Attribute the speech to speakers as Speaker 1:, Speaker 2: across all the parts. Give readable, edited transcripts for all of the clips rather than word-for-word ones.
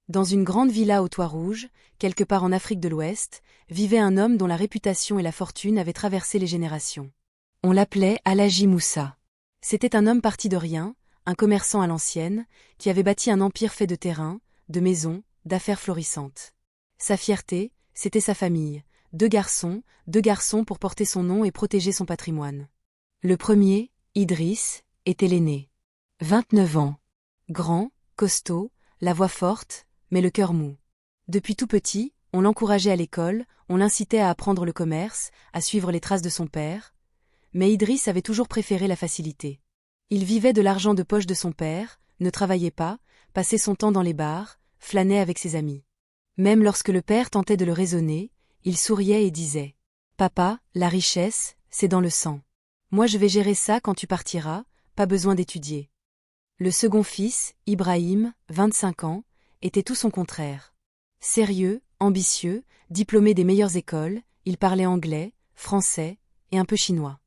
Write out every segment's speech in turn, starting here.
Speaker 1: Dans une grande villa au toit rouge, quelque part en Afrique de l'Ouest, vivait un homme dont la réputation et la fortune avaient traversé les générations. On l'appelait Alhaji Moussa. C'était un homme parti de rien, un commerçant à l'ancienne, qui avait bâti un empire fait de terrain, de maisons, d'affaires florissantes. Sa fierté, c'était sa famille, deux garçons pour porter son nom et protéger son patrimoine. Le premier, Idriss, était l'aîné. 29 ans. Grand, costaud, la voix forte, mais le cœur mou. Depuis tout petit, on l'encourageait à l'école, on l'incitait à apprendre le commerce, à suivre les traces de son père. Mais Idriss avait toujours préféré la facilité. Il vivait de l'argent de poche de son père, ne travaillait pas, passait son temps dans les bars, flânait avec ses amis. Même lorsque le père tentait de le raisonner, il souriait et disait « Papa, la richesse, c'est dans le sang. Moi je vais gérer ça quand tu partiras, pas besoin d'étudier. » Le second fils, Ibrahim, 25 ans, était tout son contraire. Sérieux, ambitieux, diplômé des meilleures écoles, il parlait anglais, français et un peu chinois.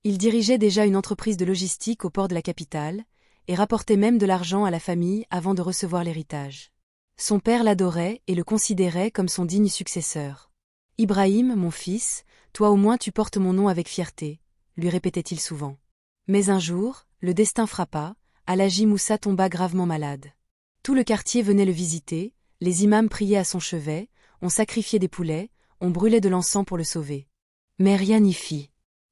Speaker 1: Il dirigeait déjà une entreprise de logistique au port de la capitale, et rapportait même de l'argent à la famille avant de recevoir l'héritage. Son père l'adorait et le considérait comme son digne successeur. « Ibrahim, mon fils, toi au moins tu portes mon nom avec fierté », lui répétait-il souvent. Mais un jour, le destin frappa, Alhaji Moussa tomba gravement malade. Tout le quartier venait le visiter, les imams priaient à son chevet, on sacrifiait des poulets, on brûlait de l'encens pour le sauver. Mais rien n'y fit.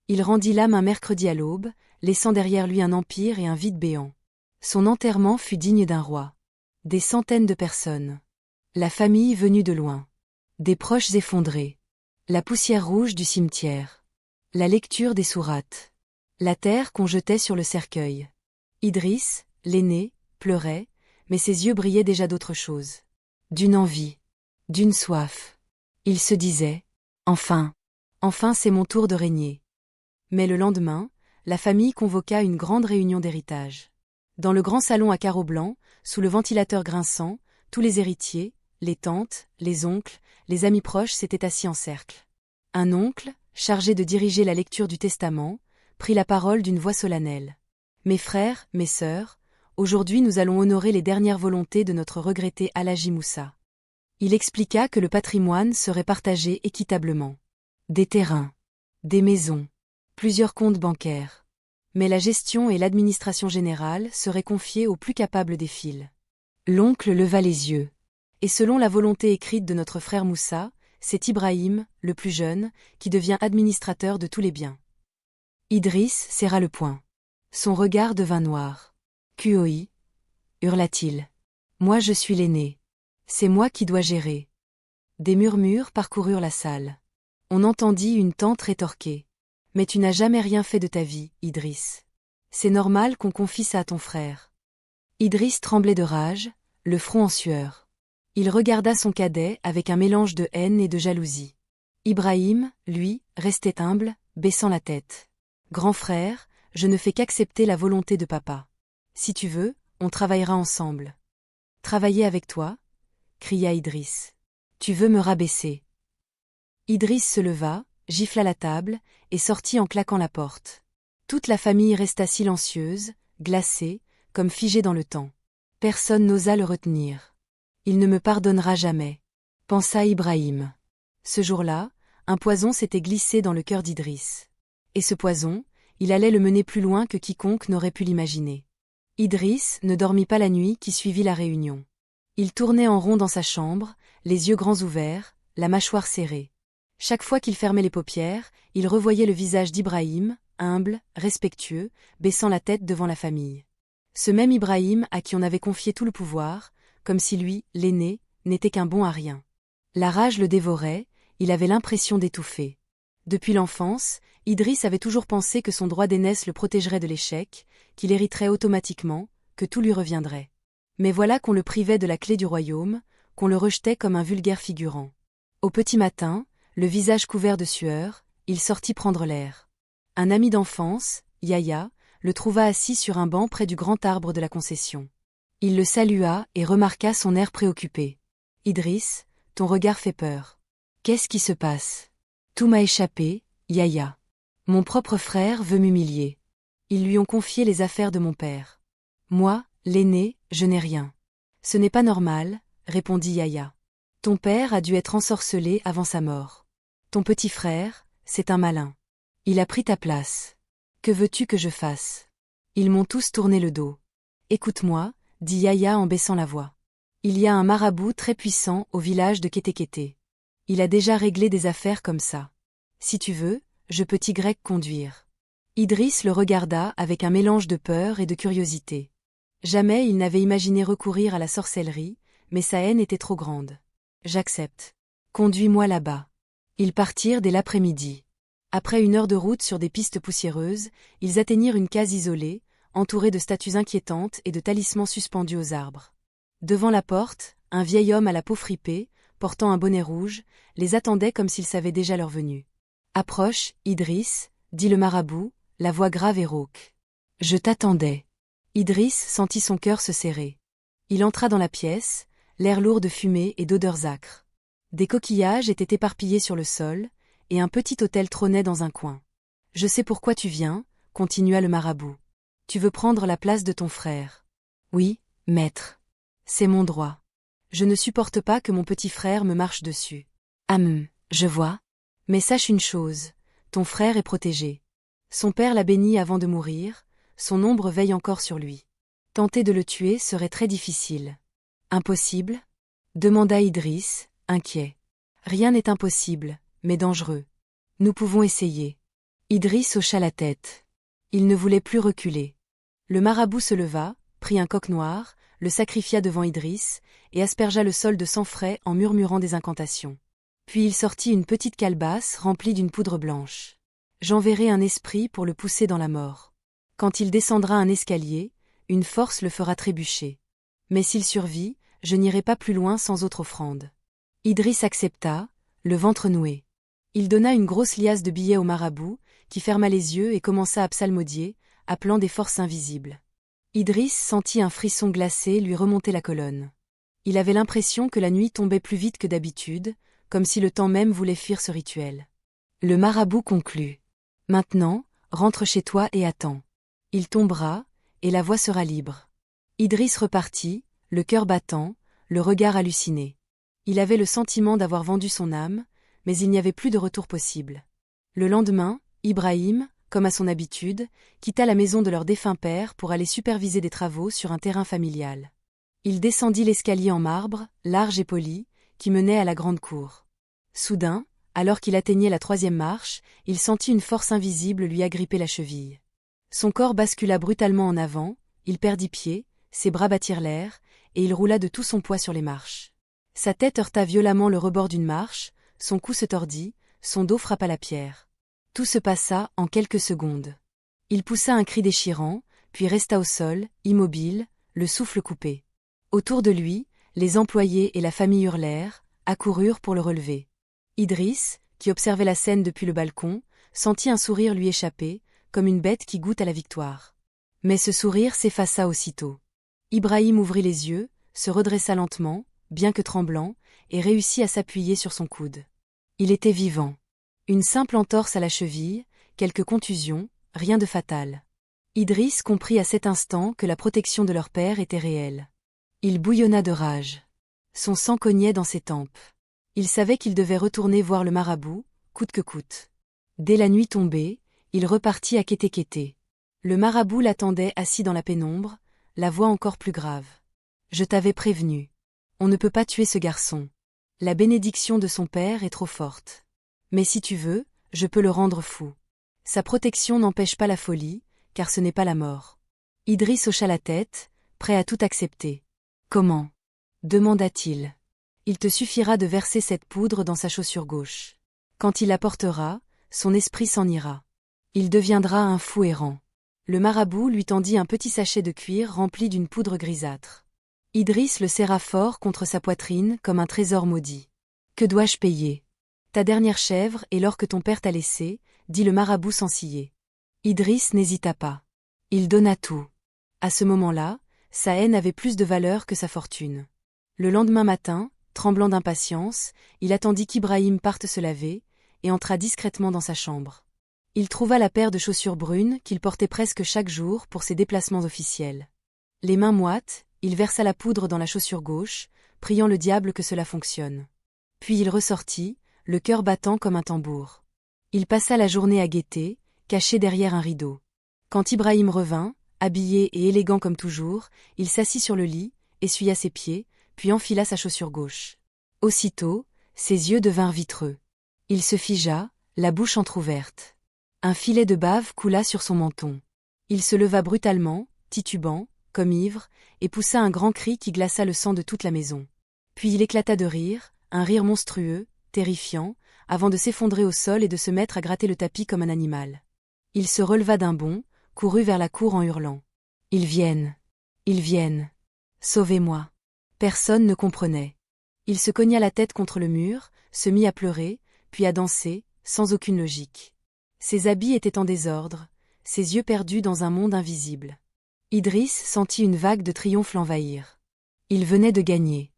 Speaker 1: Il rendit l'âme un mercredi à l'aube, laissant derrière lui un empire et un vide béant. Son enterrement fut digne d'un roi. Des centaines de personnes. La famille venue de loin. Des proches effondrés. La poussière rouge du cimetière. La lecture des sourates. La terre qu'on jetait sur le cercueil. Idriss, l'aîné, pleurait, mais ses yeux brillaient déjà d'autre chose. D'une envie. D'une soif. Il se disait « Enfin c'est mon tour de régner ». Mais le lendemain, la famille convoqua une grande réunion d'héritage. Dans le grand salon à carreaux blancs, sous le ventilateur grinçant, tous les héritiers, les tantes, les oncles, les amis proches s'étaient assis en cercle. Un oncle, chargé de diriger la lecture du testament, prit la parole d'une voix solennelle. « Mes frères, mes sœurs, aujourd'hui nous allons honorer les dernières volontés de notre regretté Alhaji Moussa. » Il expliqua que le patrimoine serait partagé équitablement. Des terrains, des maisons, plusieurs comptes bancaires. Mais la gestion et l'administration générale seraient confiées aux plus capables des fils. L'oncle leva les yeux. Et selon la volonté écrite de notre frère Moussa, c'est Ibrahim, le plus jeune, qui devient administrateur de tous les biens. Idriss serra le poing. Son regard devint noir. « Kui » hurla-t-il. « Moi je suis l'aîné. C'est moi qui dois gérer. » Des murmures parcoururent la salle. On entendit une tante rétorquer. « Mais tu n'as jamais rien fait de ta vie, Idriss. C'est normal qu'on confie ça à ton frère. » Idriss tremblait de rage, le front en sueur. Il regarda son cadet avec un mélange de haine et de jalousie. Ibrahim, lui, restait humble, baissant la tête. « Grand frère, je ne fais qu'accepter la volonté de papa. Si tu veux, on travaillera ensemble. »« Travailler avec toi ?» cria Idriss. « Tu veux me rabaisser ?» Idriss se leva, gifla la table, et sortit en claquant la porte. Toute la famille resta silencieuse, glacée, comme figée dans le temps. Personne n'osa le retenir. « Il ne me pardonnera jamais », pensa Ibrahim. Ce jour-là, un poison s'était glissé dans le cœur d'Idriss. Et ce poison, il allait le mener plus loin que quiconque n'aurait pu l'imaginer. Idriss ne dormit pas la nuit qui suivit la réunion. Il tournait en rond dans sa chambre, les yeux grands ouverts, la mâchoire serrée. Chaque fois qu'il fermait les paupières, il revoyait le visage d'Ibrahim, humble, respectueux, baissant la tête devant la famille. Ce même Ibrahim à qui on avait confié tout le pouvoir, comme si lui, l'aîné, n'était qu'un bon à rien. La rage le dévorait, il avait l'impression d'étouffer. Depuis l'enfance, Idriss avait toujours pensé que son droit d'aînesse le protégerait de l'échec, qu'il hériterait automatiquement, que tout lui reviendrait. Mais voilà qu'on le privait de la clé du royaume, qu'on le rejetait comme un vulgaire figurant. Au petit matin, le visage couvert de sueur, il sortit prendre l'air. Un ami d'enfance, Yahya, le trouva assis sur un banc près du grand arbre de la concession. Il le salua et remarqua son air préoccupé. « Idriss, ton regard fait peur. Qu'est-ce qui se passe ? » « Tout m'a échappé, Yahya. Mon propre frère veut m'humilier. Ils lui ont confié les affaires de mon père. Moi, l'aîné, je n'ai rien. Ce n'est pas normal, répondit Yahya. Ton père a dû être ensorcelé avant sa mort. Ton petit frère, c'est un malin. Il a pris ta place. Que veux-tu que je fasse? Ils m'ont tous tourné le dos. Écoute-moi, dit Yahya en baissant la voix. Il y a un marabout très puissant au village de Kétékété. Il a déjà réglé des affaires comme ça. Si tu veux, je peux t'y conduire. Idriss le regarda avec un mélange de peur et de curiosité. Jamais il n'avait imaginé recourir à la sorcellerie, mais sa haine était trop grande. J'accepte. Conduis-moi là-bas. Ils partirent dès l'après-midi. Après 1 heure de route sur des pistes poussiéreuses, ils atteignirent une case isolée, entourée de statues inquiétantes et de talismans suspendus aux arbres. Devant la porte, un vieil homme à la peau fripée, portant un bonnet rouge, les attendait comme s'il savait déjà leur venue. « Approche, Idriss, dit le marabout, la voix grave et rauque. Je t'attendais. » Idriss sentit son cœur se serrer. Il entra dans la pièce, l'air lourd de fumée et d'odeurs âcres. Des coquillages étaient éparpillés sur le sol, et un petit autel trônait dans un coin. « Je sais pourquoi tu viens, » continua le marabout. « Tu veux prendre la place de ton frère. »« Oui, maître. C'est mon droit. Je ne supporte pas que mon petit frère me marche dessus. »« Je vois. Mais sache une chose, ton frère est protégé. Son père l'a béni avant de mourir, son ombre veille encore sur lui. Tenter de le tuer serait très difficile. »« Impossible ?» demanda Idriss, inquiet. « Rien n'est impossible, mais dangereux. Nous pouvons essayer. » Idriss hocha la tête. Il ne voulait plus reculer. Le marabout se leva, prit un coq noir, le sacrifia devant Idriss, et aspergea le sol de sang frais en murmurant des incantations. Puis il sortit une petite calebasse remplie d'une poudre blanche. « J'enverrai un esprit pour le pousser dans la mort. Quand il descendra un escalier, une force le fera trébucher. Mais s'il survit, je n'irai pas plus loin sans autre offrande. » Idriss accepta, le ventre noué. Il donna une grosse liasse de billets au marabout, qui ferma les yeux et commença à psalmodier, appelant des forces invisibles. Idriss sentit un frisson glacé lui remonter la colonne. Il avait l'impression que la nuit tombait plus vite que d'habitude, comme si le temps même voulait fuir ce rituel. Le marabout conclut. « Maintenant, rentre chez toi et attends. Il tombera, et la voie sera libre. » Idriss repartit, le cœur battant, le regard halluciné. Il avait le sentiment d'avoir vendu son âme, mais il n'y avait plus de retour possible. Le lendemain, Ibrahim, comme à son habitude, quitta la maison de leur défunt père pour aller superviser des travaux sur un terrain familial. Il descendit l'escalier en marbre, large et poli, qui menait à la grande cour. Soudain, alors qu'il atteignait la 3e marche, il sentit une force invisible lui agripper la cheville. Son corps bascula brutalement en avant, il perdit pied, ses bras battirent l'air, et il roula de tout son poids sur les marches. Sa tête heurta violemment le rebord d'une marche, son cou se tordit, son dos frappa la pierre. Tout se passa en quelques secondes. Il poussa un cri déchirant, puis resta au sol, immobile, le souffle coupé. Autour de lui, les employés et la famille hurlèrent, accoururent pour le relever. Idriss, qui observait la scène depuis le balcon, sentit un sourire lui échapper, comme une bête qui goûte à la victoire. Mais ce sourire s'effaça aussitôt. Ibrahim ouvrit les yeux, se redressa lentement, bien que tremblant, et réussit à s'appuyer sur son coude. Il était vivant. Une simple entorse à la cheville, quelques contusions, rien de fatal. Idriss comprit à cet instant que la protection de leur père était réelle. Il bouillonna de rage. Son sang cognait dans ses tempes. Il savait qu'il devait retourner voir le marabout, coûte que coûte. Dès la nuit tombée, il repartit à Kétékété. Le marabout l'attendait assis dans la pénombre, la voix encore plus grave. « Je t'avais prévenu. On ne peut pas tuer ce garçon. La bénédiction de son père est trop forte. Mais si tu veux, je peux le rendre fou. Sa protection n'empêche pas la folie, car ce n'est pas la mort. » Idriss hocha la tête, prêt à tout accepter. « Comment » demanda-t-il. « Il te suffira de verser cette poudre dans sa chaussure gauche. Quand il la portera, son esprit s'en ira. Il deviendra un fou errant. » Le marabout lui tendit un petit sachet de cuir rempli d'une poudre grisâtre. Idriss le serra fort contre sa poitrine comme un trésor maudit. « Que dois-je payer ? » « Ta dernière chèvre et l'or que ton père t'a laissé, » dit le marabout sans ciller. Idriss n'hésita pas. Il donna tout. À ce moment-là, sa haine avait plus de valeur que sa fortune. Le lendemain matin, tremblant d'impatience, il attendit qu'Ibrahim parte se laver, et entra discrètement dans sa chambre. Il trouva la paire de chaussures brunes qu'il portait presque chaque jour pour ses déplacements officiels. Les mains moites, il versa la poudre dans la chaussure gauche, priant le diable que cela fonctionne. Puis il ressortit, le cœur battant comme un tambour. Il passa la journée à guetter, caché derrière un rideau. Quand Ibrahim revint, habillé et élégant comme toujours, il s'assit sur le lit, essuya ses pieds, puis enfila sa chaussure gauche. Aussitôt, ses yeux devinrent vitreux. Il se figea, la bouche entr'ouverte. Un filet de bave coula sur son menton. Il se leva brutalement, titubant, comme ivre, et poussa un grand cri qui glaça le sang de toute la maison. Puis il éclata de rire, un rire monstrueux, terrifiant, avant de s'effondrer au sol et de se mettre à gratter le tapis comme un animal. Il se releva d'un bond, courut vers la cour en hurlant. « Ils viennent! Ils viennent! Sauvez-moi » Personne ne comprenait. Il se cogna la tête contre le mur, se mit à pleurer, puis à danser, sans aucune logique. Ses habits étaient en désordre, ses yeux perdus dans un monde invisible. Idriss sentit une vague de triomphe l'envahir. Il venait de gagner.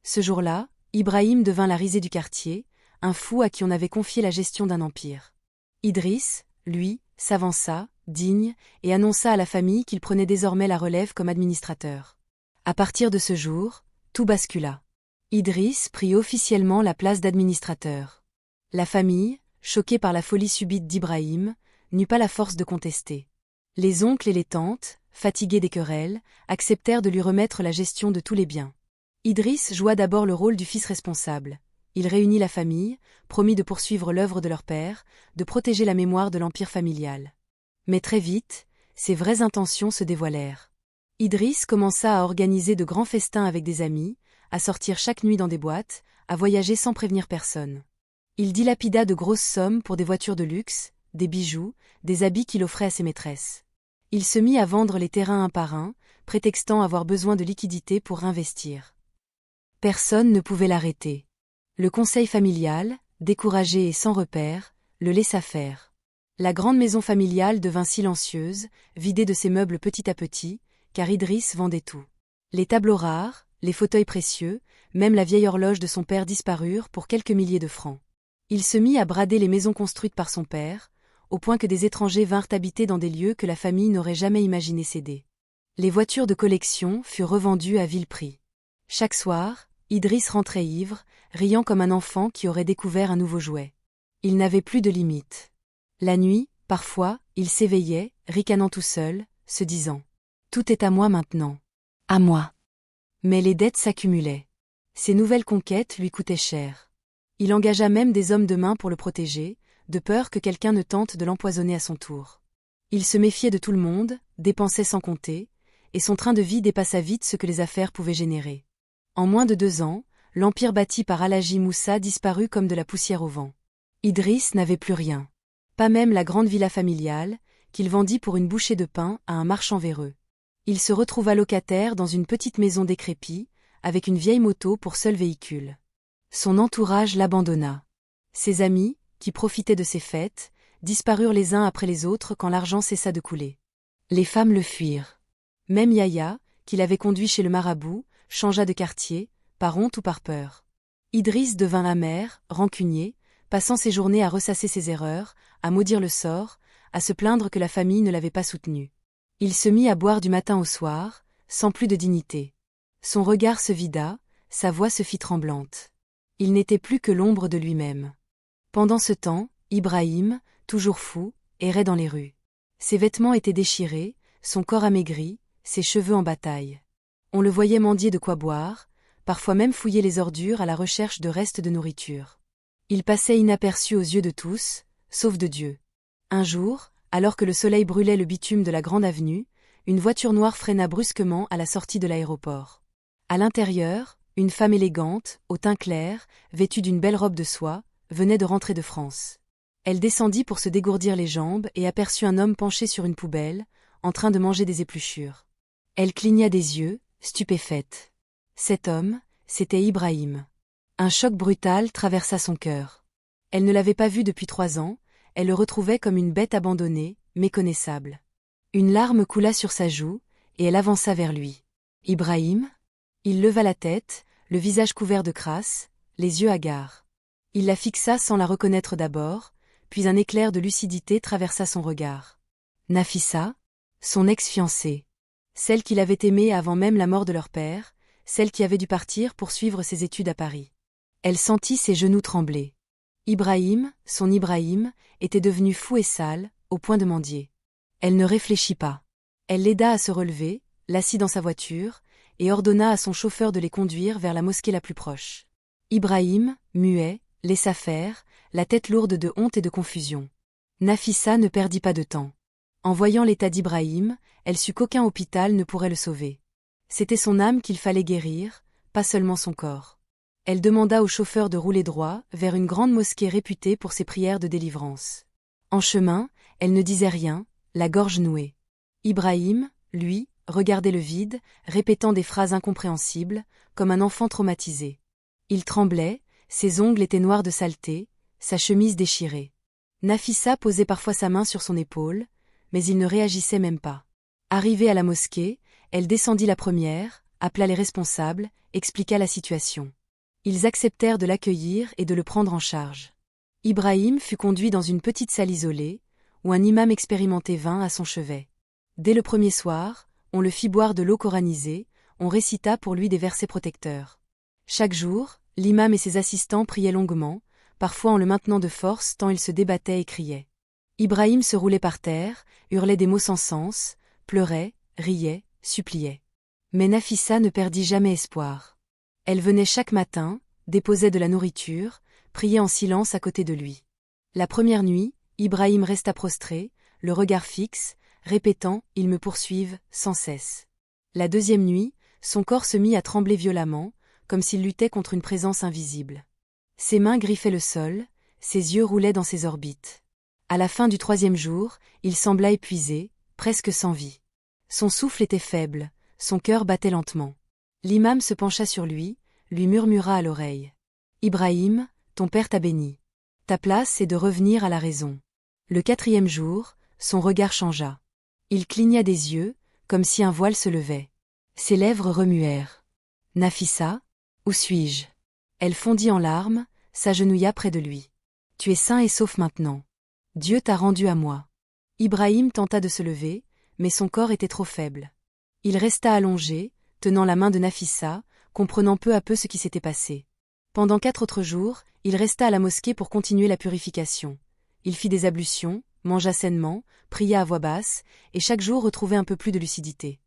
Speaker 1: Ce jour-là, Ibrahim devint la risée du quartier, un fou à qui on avait confié la gestion d'un empire. Idriss, lui, s'avança, digne, et annonça à la famille qu'il prenait désormais la relève comme administrateur. À partir de ce jour, tout bascula. Idriss prit officiellement la place d'administrateur. La famille, choquée par la folie subite d'Ibrahim, n'eut pas la force de contester. Les oncles et les tantes, fatigués des querelles, acceptèrent de lui remettre la gestion de tous les biens. Idriss joua d'abord le rôle du fils responsable. Il réunit la famille, promit de poursuivre l'œuvre de leur père, de protéger la mémoire de l'empire familial. Mais très vite, ses vraies intentions se dévoilèrent. Idriss commença à organiser de grands festins avec des amis, à sortir chaque nuit dans des boîtes, à voyager sans prévenir personne. Il dilapida de grosses sommes pour des voitures de luxe, des bijoux, des habits qu'il offrait à ses maîtresses. Il se mit à vendre les terrains un par un, prétextant avoir besoin de liquidités pour investir. Personne ne pouvait l'arrêter. Le conseil familial, découragé et sans repère, le laissa faire. La grande maison familiale devint silencieuse, vidée de ses meubles petit à petit, car Idriss vendait tout. Les tableaux rares, les fauteuils précieux, même la vieille horloge de son père disparurent pour quelques milliers de francs. Il se mit à brader les maisons construites par son père, au point que des étrangers vinrent habiter dans des lieux que la famille n'aurait jamais imaginé céder. Les voitures de collection furent revendues à vil prix. Chaque soir, Idriss rentrait ivre, riant comme un enfant qui aurait découvert un nouveau jouet. Il n'avait plus de limite. La nuit, parfois, il s'éveillait, ricanant tout seul, se disant « Tout est à moi maintenant. À moi ». Mais les dettes s'accumulaient. Ces nouvelles conquêtes lui coûtaient cher. Il engagea même des hommes de main pour le protéger, de peur que quelqu'un ne tente de l'empoisonner à son tour. Il se méfiait de tout le monde, dépensait sans compter, et son train de vie dépassa vite ce que les affaires pouvaient générer. En moins de 2 ans, l'empire bâti par Alhaji Moussa disparut comme de la poussière au vent. Idriss n'avait plus rien. Pas même la grande villa familiale, qu'il vendit pour une bouchée de pain à un marchand véreux. Il se retrouva locataire dans une petite maison décrépite, avec une vieille moto pour seul véhicule. Son entourage l'abandonna. Ses amis, qui profitaient de ses fêtes, disparurent les uns après les autres quand l'argent cessa de couler. Les femmes le fuirent. Même Yahya, qui l'avait conduit chez le marabout, changea de quartier, par honte ou par peur. Idriss devint amer, rancunier, passant ses journées à ressasser ses erreurs, à maudire le sort, à se plaindre que la famille ne l'avait pas soutenu. Il se mit à boire du matin au soir, sans plus de dignité. Son regard se vida, sa voix se fit tremblante. Il n'était plus que l'ombre de lui-même. Pendant ce temps, Ibrahim, toujours fou, errait dans les rues. Ses vêtements étaient déchirés, son corps amaigri, ses cheveux en bataille. On le voyait mendier de quoi boire, parfois même fouiller les ordures à la recherche de restes de nourriture. Il passait inaperçu aux yeux de tous, sauf de Dieu. Un jour, alors que le soleil brûlait le bitume de la grande avenue, une voiture noire freina brusquement à la sortie de l'aéroport. À l'intérieur, une femme élégante, au teint clair, vêtue d'une belle robe de soie, venait de rentrer de France. Elle descendit pour se dégourdir les jambes et aperçut un homme penché sur une poubelle, en train de manger des épluchures. Elle cligna des yeux, stupéfaite. Cet homme, c'était Ibrahim. Un choc brutal traversa son cœur. Elle ne l'avait pas vu depuis 3 ans, elle le retrouvait comme une bête abandonnée, méconnaissable. Une larme coula sur sa joue, et elle avança vers lui. « Ibrahim ?» Il leva la tête, le visage couvert de crasse, les yeux hagards. Il la fixa sans la reconnaître d'abord, puis un éclair de lucidité traversa son regard. Nafissa, son ex-fiancée. Celle qu'il avait aimée avant même la mort de leur père, celle qui avait dû partir pour suivre ses études à Paris. Elle sentit ses genoux trembler. Ibrahim, son Ibrahim, était devenu fou et sale, au point de mendier. Elle ne réfléchit pas. Elle l'aida à se relever, l'assit dans sa voiture, et ordonna à son chauffeur de les conduire vers la mosquée la plus proche. Ibrahim, muet, laissa faire, la tête lourde de honte et de confusion. Nafissa ne perdit pas de temps. En voyant l'état d'Ibrahim, elle sut qu'aucun hôpital ne pourrait le sauver. C'était son âme qu'il fallait guérir, pas seulement son corps. Elle demanda au chauffeur de rouler droit vers une grande mosquée réputée pour ses prières de délivrance. En chemin, elle ne disait rien, la gorge nouée. Ibrahim, lui, regardait le vide, répétant des phrases incompréhensibles, comme un enfant traumatisé. Il tremblait, ses ongles étaient noirs de saleté, sa chemise déchirée. Nafissa posait parfois sa main sur son épaule, mais il ne réagissait même pas. Arrivée à la mosquée, elle descendit la première, appela les responsables, expliqua la situation. Ils acceptèrent de l'accueillir et de le prendre en charge. Ibrahim fut conduit dans une petite salle isolée, où un imam expérimenté vint à son chevet. Dès le premier soir, on le fit boire de l'eau coranisée, on récita pour lui des versets protecteurs. Chaque jour, l'imam et ses assistants priaient longuement, parfois en le maintenant de force tant il se débattait et criait. Ibrahim se roulait par terre, hurlait des mots sans sens, pleurait, riait, suppliait. Mais Nafissa ne perdit jamais espoir. Elle venait chaque matin, déposait de la nourriture, priait en silence à côté de lui. La première nuit, Ibrahim resta prostré, le regard fixe, répétant « Ils me poursuivent » sans cesse. La deuxième nuit, son corps se mit à trembler violemment, comme s'il luttait contre une présence invisible. Ses mains griffaient le sol, ses yeux roulaient dans ses orbites. À la fin du troisième jour, il sembla épuisé, presque sans vie. Son souffle était faible, son cœur battait lentement. L'imam se pencha sur lui murmura à l'oreille. « Ibrahim, ton père t'a béni. Ta place c'est de revenir à la raison. » Le quatrième jour, son regard changea. Il cligna des yeux, comme si un voile se levait. Ses lèvres remuèrent. « Nafissa, où suis-je » Elle fondit en larmes, s'agenouilla près de lui. « Tu es sain et sauf maintenant. Dieu t'a rendu à moi. » Ibrahim tenta de se lever, mais son corps était trop faible. Il resta allongé, tenant la main de Nafissa, comprenant peu à peu ce qui s'était passé. Pendant 4 autres jours, il resta à la mosquée pour continuer la purification. Il fit des ablutions, mangea sainement, pria à voix basse, et chaque jour retrouvait un peu plus de lucidité.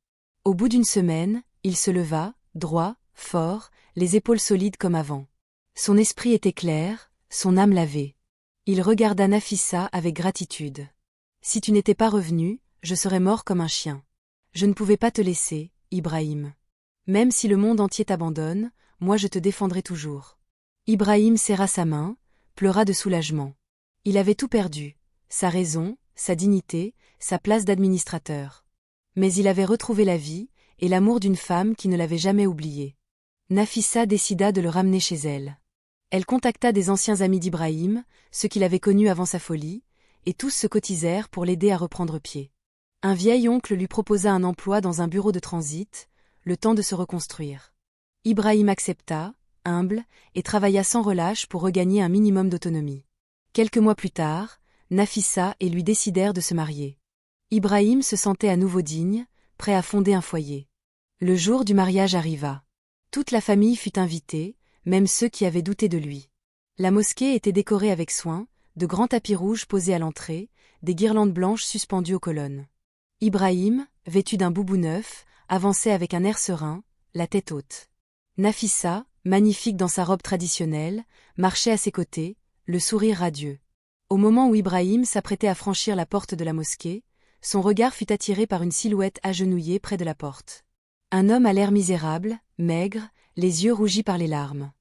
Speaker 1: Au bout d'une semaine, il se leva, droit, fort, les épaules solides comme avant. Son esprit était clair, son âme lavée. Il regarda Nafissa avec gratitude. « Si tu n'étais pas revenu, je serais mort comme un chien. Je ne pouvais pas te laisser, Ibrahim. Même si le monde entier t'abandonne, moi je te défendrai toujours. » Ibrahim serra sa main, pleura de soulagement. Il avait tout perdu, sa raison, sa dignité, sa place d'administrateur. Mais il avait retrouvé la vie, et l'amour d'une femme qui ne l'avait jamais oublié. Nafissa décida de le ramener chez elle. Elle contacta des anciens amis d'Ibrahim, ceux qu'il avait connus avant sa folie, et tous se cotisèrent pour l'aider à reprendre pied. Un vieil oncle lui proposa un emploi dans un bureau de transit, le temps de se reconstruire. Ibrahim accepta, humble, et travailla sans relâche pour regagner un minimum d'autonomie. Quelques mois plus tard, Nafissa et lui décidèrent de se marier. Ibrahim se sentait à nouveau digne, prêt à fonder un foyer. Le jour du mariage arriva. Toute la famille fut invitée, même ceux qui avaient douté de lui. La mosquée était décorée avec soin, de grands tapis rouges posés à l'entrée, des guirlandes blanches suspendues aux colonnes. Ibrahim, vêtu d'un boubou neuf, avançait avec un air serein, la tête haute. Nafissa, magnifique dans sa robe traditionnelle, marchait à ses côtés, le sourire radieux. Au moment où Ibrahim s'apprêtait à franchir la porte de la mosquée, son regard fut attiré par une silhouette agenouillée près de la porte. Un homme à l'air misérable, maigre, les yeux rougis par les larmes.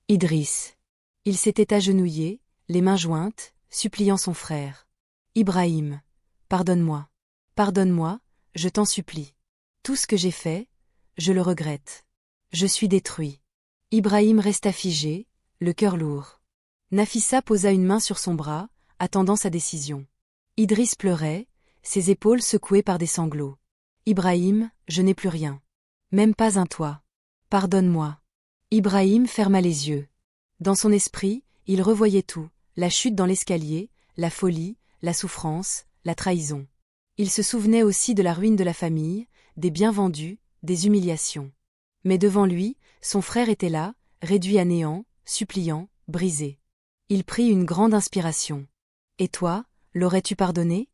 Speaker 1: Idriss. Il s'était agenouillé, les mains jointes, suppliant son frère. « Ibrahim, pardonne-moi. Pardonne-moi, je t'en supplie. Tout ce que j'ai fait, je le regrette. Je suis détruit. » Ibrahim resta figé, le cœur lourd. Nafissa posa une main sur son bras, attendant sa décision. Idriss pleurait, ses épaules secouées par des sanglots. « Ibrahim, je n'ai plus rien. Même pas un toit. Pardonne-moi. » Ibrahim ferma les yeux. Dans son esprit, il revoyait tout, la chute dans l'escalier, la folie, la souffrance, la trahison. Il se souvenait aussi de la ruine de la famille, des biens vendus, des humiliations. Mais devant lui, son frère était là, réduit à néant, suppliant, brisé. Il prit une grande inspiration. Et toi, l'aurais-tu pardonné?